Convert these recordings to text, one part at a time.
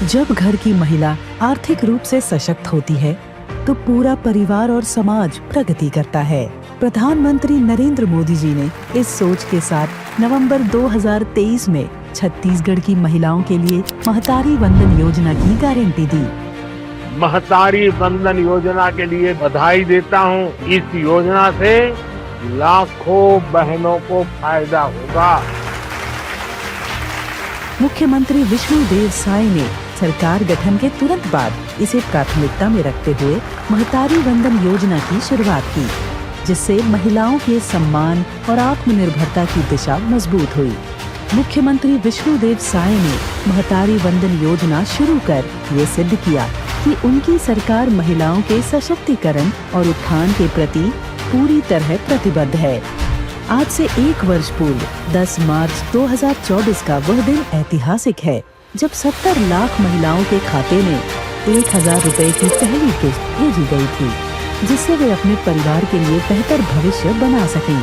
जब घर की महिला आर्थिक रूप से सशक्त होती है तो पूरा परिवार और समाज प्रगति करता है। प्रधानमंत्री नरेंद्र मोदी जी ने इस सोच के साथ नवंबर 2023 में छत्तीसगढ़ की महिलाओं के लिए महतारी वंदन योजना की गारंटी दी। महतारी वंदन योजना के लिए बधाई देता हूं। इस योजना से लाखों बहनों को फायदा होगा। मुख्यमंत्री विष्णुदेव साय ने सरकार गठन के तुरंत बाद इसे प्राथमिकता में रखते हुए महतारी वंदन योजना की शुरुआत की, जिससे महिलाओं के सम्मान और आत्मनिर्भरता की दिशा मजबूत हुई। मुख्यमंत्री विष्णुदेव साय ने महतारी वंदन योजना शुरू कर ये सिद्ध किया कि उनकी सरकार महिलाओं के सशक्तिकरण और उत्थान के प्रति पूरी तरह प्रतिबद्ध है। आज से 1 वर्ष पूर्व 10 मार्च 2024 का वह दिन ऐतिहासिक है जब 70 लाख महिलाओं के खाते में 1000 रुपए की पहली किस्त भेजी गई थी, जिससे वे अपने परिवार के लिए बेहतर भविष्य बना सकें।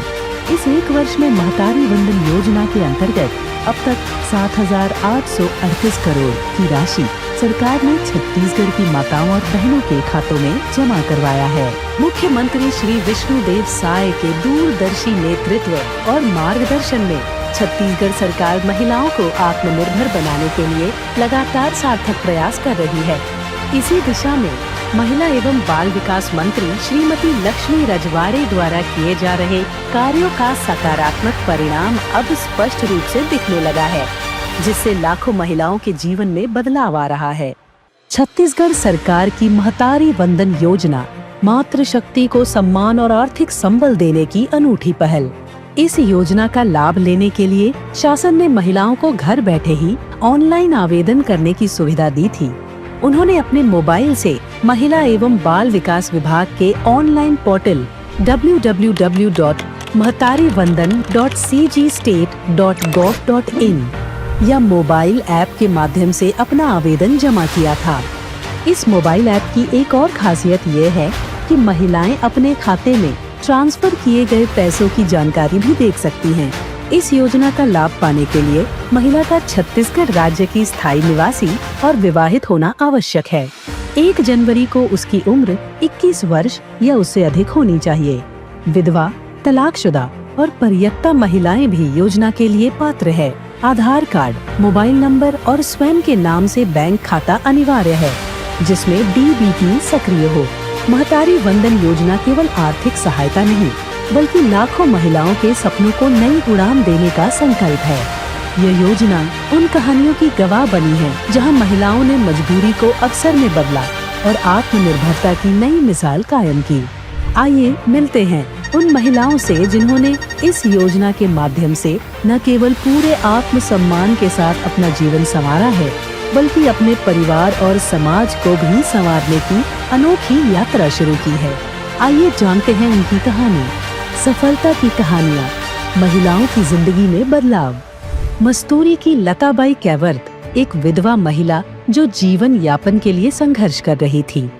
इस 1 वर्ष में महतारी वंदन योजना के अंतर्गत अब तक 7,838 करोड़ की राशि सरकार ने छत्तीसगढ़ की माताओं और बहनों के खातों में जमा करवाया है। मुख्यमंत्री श्री विष्णुदेव साय के दूरदर्शी नेतृत्व और मार्गदर्शन में छत्तीसगढ़ सरकार महिलाओं को आत्मनिर्भर बनाने के लिए लगातार सार्थक प्रयास कर रही है। इसी दिशा में महिला एवं बाल विकास मंत्री श्रीमती लक्ष्मी रजवाड़े द्वारा किए जा रहे कार्यों का सकारात्मक परिणाम अब स्पष्ट रूप से दिखने लगा है, जिससे लाखों महिलाओं के जीवन में बदलाव आ रहा है। छत्तीसगढ़ सरकार की महतारी वंदन योजना मातृशक्ति को सम्मान और आर्थिक संबल देने की अनूठी पहल। इस योजना का लाभ लेने के लिए शासन ने महिलाओं को घर बैठे ही ऑनलाइन आवेदन करने की सुविधा दी थी। उन्होंने अपने मोबाइल से महिला एवं बाल विकास विभाग के ऑनलाइन पोर्टल www.mahtarivandan.cgstate.gov.in या मोबाइल ऐप के माध्यम से अपना आवेदन जमा किया था। इस मोबाइल ऐप की एक और खासियत ये है कि महिलाएं अपने खाते में ट्रांसफर किए गए पैसों की जानकारी भी देख सकती हैं। इस योजना का लाभ पाने के लिए महिला का छत्तीसगढ़ राज्य की स्थायी निवासी और विवाहित होना आवश्यक है। 1 जनवरी को उसकी उम्र 21 वर्ष या उससे अधिक होनी चाहिए। विधवा, तलाकशुदा और परित्यक्ता महिलाएं भी योजना के लिए पात्र है। आधार कार्ड, मोबाइल नंबर और स्वयं के नाम से बैंक खाता अनिवार्य है, जिसमें डीबीटी सक्रिय हो। महतारी वंदन योजना केवल आर्थिक सहायता नहीं, बल्कि लाखों महिलाओं के सपनों को नई उड़ान देने का संकल्प है। यह योजना उन कहानियों की गवाह बनी है जहां महिलाओं ने मजबूरी को अवसर में बदला और आत्मनिर्भरता की नई मिसाल कायम की। आइए मिलते हैं उन महिलाओं से जिन्होंने इस योजना के माध्यम से न केवल पूरे आत्मसम्मान के साथ अपना जीवन संवारा है, बल्कि अपने परिवार और समाज को भी संवारने की अनोखी यात्रा शुरू की है। आइए जानते हैं उनकी कहानी। सफलता की कहानियाँ, महिलाओं की जिंदगी में बदलाव। मस्तूरी की लताबाई कैवर्त एक विधवा महिला जो जीवन यापन के लिए संघर्ष कर रही थी।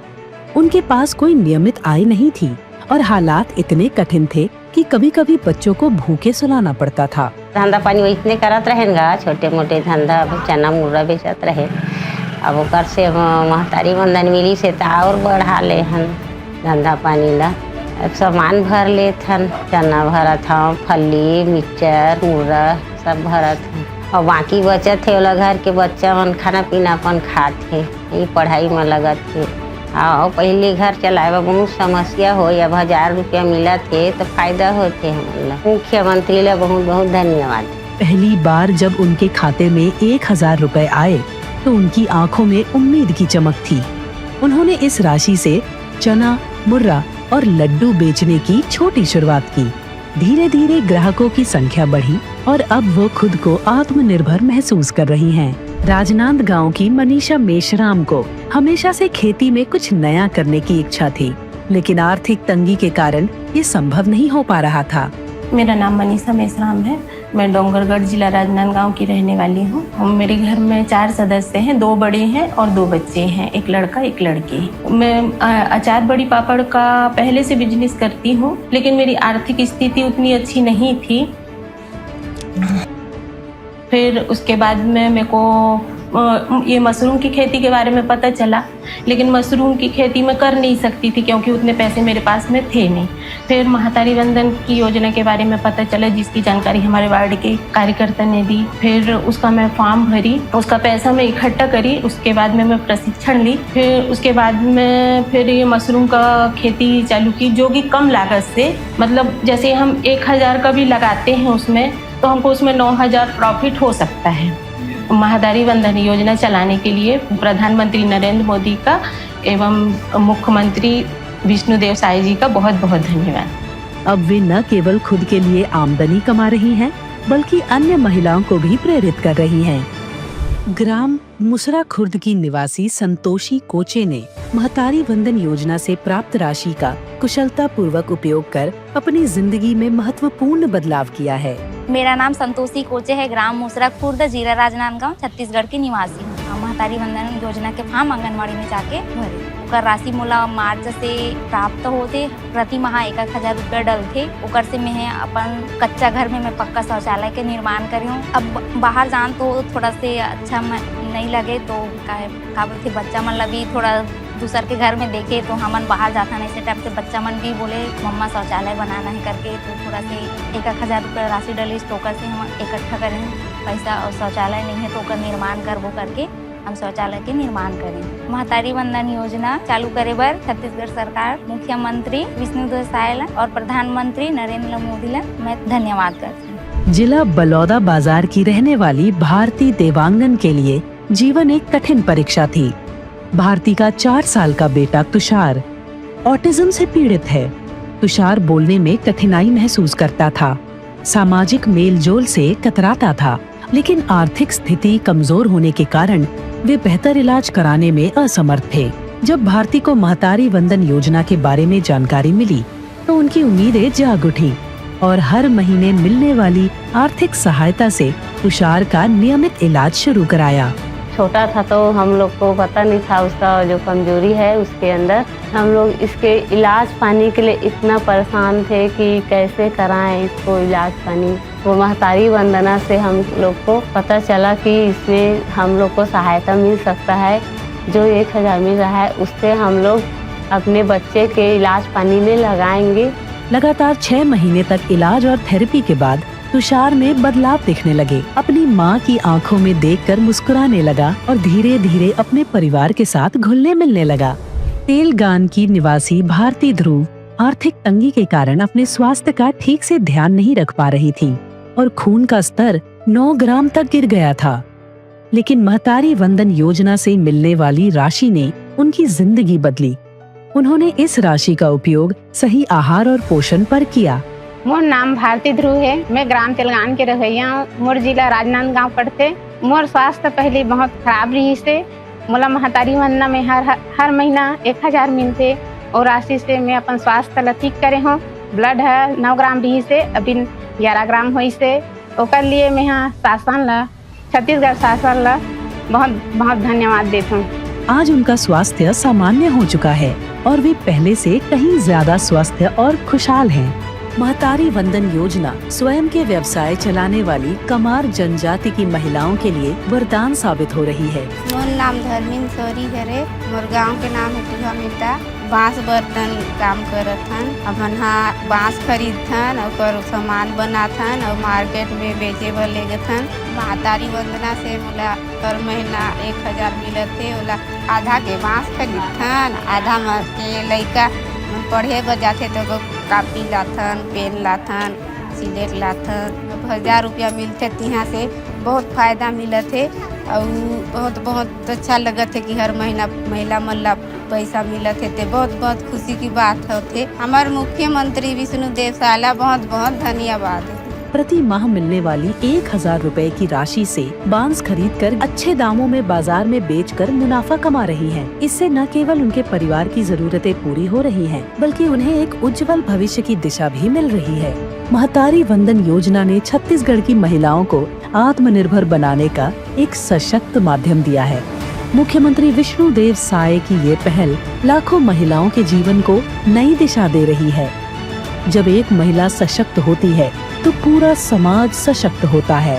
उनके पास कोई नियमित आय नहीं थी और हालात इतने कठिन थे कि कभी-कभी बच्चों को भूखे सुलाना पड़ता था। धंधा पानी वही करत रहेगा, छोटे मोटे धंधा, चना मुर्रा बेचत रहे। अब ओकर से महतारी वंदन मिली से और बढ़ा ले हन धंधा पानी ला। सामान भर लेत हन, चना भरत हूँ, फली, मिक्सचर, मुर्रा सब भरत हूँ और बाकी बचत है वाला घर के बच्चा मन खाना पीना अपन खात है, ये पढ़ाई में लगत है। आओ पहले घर चलाए बहुत समस्या हो, अब 1000 रुपया मिलत है तो फायदा होते हैं। मुख्यमंत्री ला बहुत बहुत धन्यवाद। पहली बार जब उनके खाते में 1000 रुपए आए तो उनकी आंखों में उम्मीद की चमक थी। उन्होंने इस राशि से चना, मुर्रा और लड्डू बेचने की छोटी शुरुआत की। धीरे धीरे ग्राहकों की संख्या बढ़ी और अब वो खुद को आत्मनिर्भर महसूस कर रही हैं। राजनांदगांव की मनीषा मेश्राम को हमेशा से खेती में कुछ नया करने की इच्छा थी, लेकिन आर्थिक तंगी के कारण ये संभव नहीं हो पा रहा था। मेरा नाम मनीषा मेश्राम है। मैं डोंगरगढ़ जिला राजनांदगांव की रहने वाली हूँ। मेरे घर में 4 सदस्य हैं, 2 बड़े हैं और 2 बच्चे हैं, एक लड़का एक लड़की। मैं अचार बड़ी पापड़ का पहले से बिजनेस करती हूँ, लेकिन मेरी आर्थिक स्थिति उतनी अच्छी नहीं थी। फिर उसके बाद में मेरे को ये मशरूम की खेती के बारे में पता चला, लेकिन मशरूम की खेती मैं कर नहीं सकती थी क्योंकि उतने पैसे मेरे पास में थे नहीं। फिर महतारी वंदन की योजना के बारे में पता चला, जिसकी जानकारी हमारे वार्ड के कार्यकर्ता ने दी। फिर उसका मैं फॉर्म भरी, उसका पैसा मैं इकट्ठा करी, उसके बाद में मैं प्रशिक्षण ली। फिर उसके बाद में फिर ये मशरूम का खेती चालू की, जो कि कम लागत से, मतलब जैसे हम 1000 का भी लगाते हैं उसमें, तो हमको उसमें 9000 प्रॉफिट हो सकता है। महतारी वंदन योजना चलाने के लिए प्रधानमंत्री नरेंद्र मोदी का एवं मुख्यमंत्री विष्णुदेव साय जी का बहुत बहुत धन्यवाद। अब वे न केवल खुद के लिए आमदनी कमा रही हैं, बल्कि अन्य महिलाओं को भी प्रेरित कर रही हैं। ग्राम मुसरा खुर्द की निवासी संतोषी कोचे ने महतारी वंदन योजना से प्राप्त राशि का कुशलता पूर्वक उपयोग कर अपनी जिंदगी में महत्वपूर्ण बदलाव किया है। मेरा नाम संतोषी कोचे है। ग्राम मुसरा खुर्द, जिला राजनांदगांव, छत्तीसगढ़ की निवासी हूँ। महतारी वंदन योजना के फॉर्म आंगनबाड़ी में जाके भरे। ओकर राशि मोला मार्च से प्राप्त होते। प्रति माह 1000 रुपया डलते। ओकर से मैं अपन कच्चा घर में मैं पक्का शौचालय के निर्माण करी हूँ। अब बाहर जान तो थोड़ा से अच्छा नहीं लगे, तो का बोलते बच्चा मन ला भी थोड़ा दूसर के घर में देखे, तो हमन बाहर जाता नहीं, इसे टाइम से बच्चा मन भी बोले मम्मा शौचालय बनाना है करके, तो थोड़ा से 1000 रुपया राशि डली, तो ओकर से हम इकट्ठा करें पैसा, और शौचालय नहीं है तो ओकर निर्माण करबो करके हम शौचालय के निर्माण करें। महतारी वंदन योजना चालू करे बर छत्तीसगढ़ सरकार, मुख्यमंत्री विष्णुदेव साय और प्रधानमंत्री नरेंद्र मोदी ला मैं धन्यवाद करती हूँ। जिला बलौदा बाजार की रहने वाली भारती देवांगन के लिए जीवन एक कठिन परीक्षा थी। भारती का 4 साल का बेटा तुषार ऑटिज्म से पीड़ित है। तुषार बोलने में कठिनाई महसूस करता था, सामाजिक मेलजोल से कतराता था, लेकिन आर्थिक स्थिति कमजोर होने के कारण वे बेहतर इलाज कराने में असमर्थ थे। जब भारती को महतारी वंदन योजना के बारे में जानकारी मिली, तो उनकी उम्मीदें जाग उठी और हर महीने मिलने वाली आर्थिक सहायता से तुषार का नियमित इलाज शुरू कराया। छोटा था तो हम लोग को पता नहीं था उसका जो कमजोरी है उसके अंदर। हम लोग इसके इलाज पाने के लिए इतना परेशान थे कि कैसे कराएं इसको इलाज पानी। वो महतारी वंदना से हम लोग को पता चला कि इसमें हम लोग को सहायता मिल सकता है। जो 1000 मिल रहा है उससे हम लोग अपने बच्चे के इलाज पानी में लगाएंगे। लगातार 6 महीने तक इलाज और थेरेपी के बाद तुषार में बदलाव दिखने लगे। अपनी माँ की आंखों में देखकर मुस्कुराने लगा और धीरे धीरे अपने परिवार के साथ घुलने मिलने लगा। तेलगान की निवासी भारती ध्रुव आर्थिक तंगी के कारण अपने स्वास्थ्य का ठीक से ध्यान नहीं रख पा रही थी और खून का स्तर 9 ग्राम तक गिर गया था। लेकिन महतारी वंदन योजना से मिलने वाली राशि ने उनकी जिंदगी बदली। उन्होंने इस राशि का उपयोग सही आहार और पोषण पर किया। मोर नाम भारती ध्रुव है। मैं ग्राम तेलगान के रहिया हूँ। मोर जिला राजनांदगांव पड़ते। मोर स्वास्थ्य पहले बहुत खराब रही से। मोला महतारी वंदना में हर महीना 1000 मिलते और राशि से मैं अपन स्वास्थ्य ला ठीक करे हूँ। ब्लड है 9 ग्राम रही से, अभी 11 ग्राम हुई से। ओकर लिए मैं यहाँ शासन ला, छत्तीसगढ़ शासन ला बहुत बहुत धन्यवाद देता हूँ। आज उनका स्वास्थ्य सामान्य हो चुका है और वे पहले से कहीं ज्यादा स्वस्थ और खुशहाल हैं। महतारी वंदन योजना स्वयं के व्यवसाय चलाने वाली कमार जनजाति की महिलाओं के लिए वरदान साबित हो रही है। मोर नाम धर्मिन सोरी हरे। मोर गांव के नाम है टिहा मिटा। बांस बर्तन काम करत हन। अपन हाँ बांस खरीदथन और सामान बनाथन और मार्केट में बेचे बर ले गथन। महतारी वंदना से मोला हर महीना 1000 मिलत है। ओला आधा के बांस खरीदथन, आधा के लइका पढ़े बर जाथे तो कापी लाथन, पेन लाथन, सिलेट लाथन। 1000 रुपया मिलते तिहाँ से बहुत फायदा मिलत है और बहुत अच्छा लगत है कि हर महीना महिला मन ला पैसा मिलत है। तो बहुत बहुत खुशी की बात होते। हमारे मुख्यमंत्री विष्णुदेव साय ला बहुत बहुत धन्यवाद। प्रति माह मिलने वाली 1000 रुपए की राशि से बांस खरीदकर अच्छे दामों में बाजार में बेचकर मुनाफा कमा रही हैं। इससे न केवल उनके परिवार की जरूरतें पूरी हो रही हैं, बल्कि उन्हें एक उज्जवल भविष्य की दिशा भी मिल रही है। महतारी वंदन योजना ने छत्तीसगढ़ की महिलाओं को आत्मनिर्भर बनाने का एक सशक्त माध्यम दिया है। मुख्यमंत्री विष्णुदेव साय की ये पहल लाखों महिलाओं के जीवन को नई दिशा दे रही है। जब एक महिला सशक्त होती है तो पूरा समाज सशक्त होता है।